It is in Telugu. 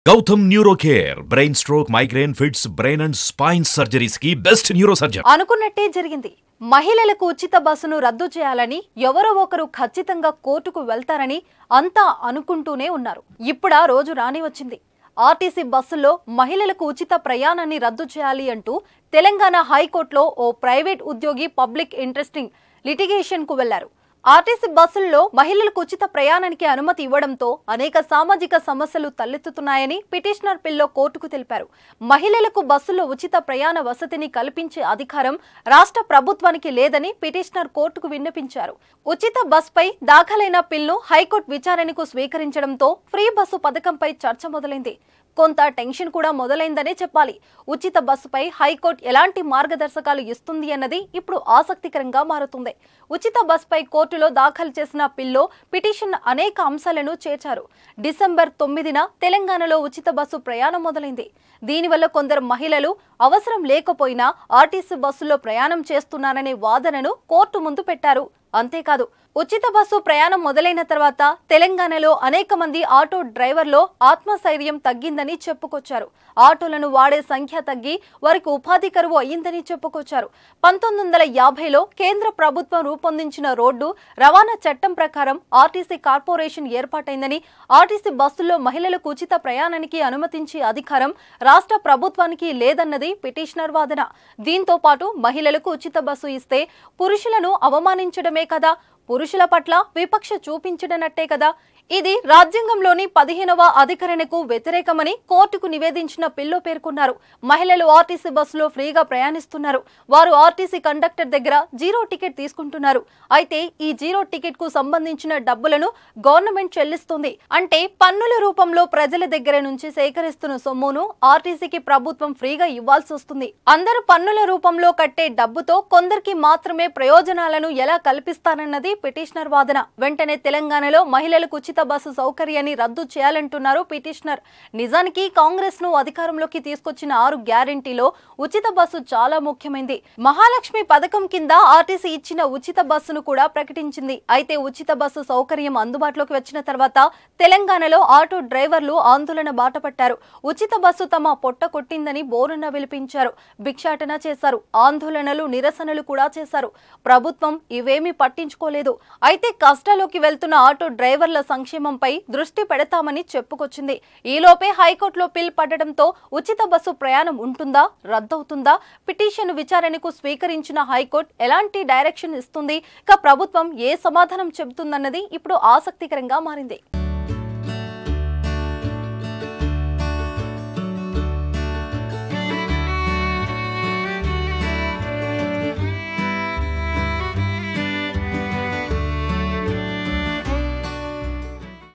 Gautam neuro care brain stroke migraine fits brain and spine surgeries కి బెస్ట్ న్యూరో సర్జన్. అనుకున్నట్టే జరిగింది. మహిళలకు ఉచిత బస్సును రద్దు చేయాలని ఎవరో ఒకరు ఖచ్చితంగా కోర్టుకు వెళ్తారని అంతా అనుకుంటూనే ఉన్నారు. ఇప్పుడు ఆ రోజు రాని వచ్చింది. ఆర్టీసీ బస్సుల్లో మహిళలకు ఉచిత ప్రయాణాన్ని రద్దు చేయాలి అంటూ తెలంగాణ హైకోర్టులో ఓ ప్రైవేట్ ఉద్యోగి పబ్లిక్ ఇంట్రెస్టింగ్ లిటిగేషన్ కు వెళ్లారు. ఆర్టీసీ బస్సుల్లో మహిళలకు ఉచిత ప్రయాణానికి అనుమతి ఇవ్వడంతో అనేక సామాజిక సమస్యలు తలెత్తుతున్నాయని పిటిషనర్ పిల్లో కోర్టుకు తెలిపారు. మహిళలకు బస్సుల్లో ఉచిత ప్రయాణ వసతిని కల్పించే అధికారం రాష్ట్ర ప్రభుత్వానికి లేదని పిటిషనర్ కోర్టుకు విన్నపించారు. ఉచిత బస్పై దాఖలైన పిల్ను హైకోర్టు విచారణకు స్వీకరించడంతో ఫ్రీ బస్సు పథకంపై చర్చ మొదలైంది. కొంత టెన్షన్ కూడా మొదలైందనే చెప్పాలి. ఉచిత బస్సుపై హైకోర్టు ఎలాంటి మార్గదర్శకాలు ఇస్తుంది అన్నది ఇప్పుడు ఆసక్తికరంగా మారుతుంది. ఉచిత బస్పై కోర్టులో దాఖలు చేసిన పిల్లో పిటిషన్ అనేక అంశాలను చేర్చారు. డిసెంబర్ 9న తెలంగాణలో ఉచిత బస్సు ప్రయాణం మొదలైంది. దీనివల్ల కొందరు మహిళలు అవసరం లేకపోయినా ఆర్టీసీ బస్సులో ప్రయాణం చేస్తున్నారనే వాదనను కోర్టు ముందు పెట్టారు. అంతేకాదు, ఉచిత బస్సు ప్రయాణం మొదలైన తర్వాత తెలంగాణలో అనేక మంది ఆటో డ్రైవర్లో ఆత్మస్థైర్యం తగ్గిందని చెప్పుకొచ్చారు. ఆటోలను వాడే సంఖ్య తగ్గి వారికి ఉపాధి కరువు అయ్యిందని చెప్పుకొచ్చారు. 1950లో కేంద్ర ప్రభుత్వం రూపొందించిన రోడ్డు రవాణా చట్టం ప్రకారం ఆర్టీసీ కార్పొరేషన్ ఏర్పాటైందని, ఆర్టీసీ బస్సుల్లో మహిళలకు ఉచిత ప్రయాణానికి అనుమతించే అధికారం రాష్ట్ర ప్రభుత్వానికి లేదన్నది పిటిషనర్ వాదన. దీంతో పాటు మహిళలకు ఉచిత బస్సు ఇస్తే పురుషులను అవమానించడమే కదా, పురుషుల పట్ల వివక్ష చూపించడనట్టే కదా. ఇది రాజ్యాంగంలోని 15వ అధికరణకు వ్యతిరేకమని కోర్టుకు నివేదించిన పిల్లో పేర్కొన్నారు. మహిళలు ఆర్టీసీ బస్సులో ఫ్రీగా ప్రయాణిస్తున్నారు. వారు ఆర్టీసీ కండక్టర్ దగ్గర జీరో టికెట్ తీసుకుంటున్నారు. అయితే ఈ జీరో టికెట్ కు సంబంధించిన డబ్బులను గవర్నమెంట్ చెల్లిస్తుంది. అంటే పన్నుల రూపంలో ప్రజల దగ్గర నుంచి సేకరిస్తున్న సొమ్మును ఆర్టీసీకి ప్రభుత్వం ఫ్రీగా ఇవ్వాల్సి వస్తుంది. అందరూ పన్నుల రూపంలో కట్టే డబ్బుతో కొందరికి మాత్రమే ప్రయోజనాలను ఎలా కల్పిస్తారన్నది పిటిషనర్ వాదన. వెంటనే తెలంగాణలో మహిళలకు ఉచిత బస్సు సౌకర్యాన్ని రద్దు చేయాలంటున్నారు పిటిషనర్. నిజానికి కాంగ్రెస్ ను అధికారంలోకి తీసుకొచ్చిన 6 గ్యారెంటీలో ఉచిత బస్సు చాలా ముఖ్యమైంది. మహాలక్ష్మి పథకం కింద ఆర్టీసీ ఇచ్చిన ఉచిత బస్సును కూడా ప్రకటించింది. అయితే ఉచిత బస్సు సౌకర్యం అందుబాటులోకి వచ్చిన తర్వాత తెలంగాణలో ఆటో డ్రైవర్లు ఆందోళన బాటపట్టారు. ఉచిత బస్సు తమ పొట్ట కొట్టిందని బోరున విలిపించారు. భిక్షాటన చేశారు. ఆందోళనలు నిరసనలు కూడా చేశారు. ప్రభుత్వం ఇవేమీ పట్టించుకోలేదు. అయితే కష్టాల్లోకి వెళ్తున్న ఆటో డ్రైవర్ల సంక్షేమంపై దృష్టి పెడతామని చెప్పుకొచ్చింది. ఈలోపే హైకోర్టులో పిల్ పడడంతో ఉచిత బస్సు ప్రయాణం ఉంటుందా, రద్దవుతుందా? పిటిషన్ విచారణకు స్వీకరించిన హైకోర్టు ఎలాంటి డైరెక్షన్ ఇస్తుంది? ఇక ప్రభుత్వం ఏ సమాధానం చెబుతుందన్నది ఇప్పుడు ఆసక్తికరంగా మారింది.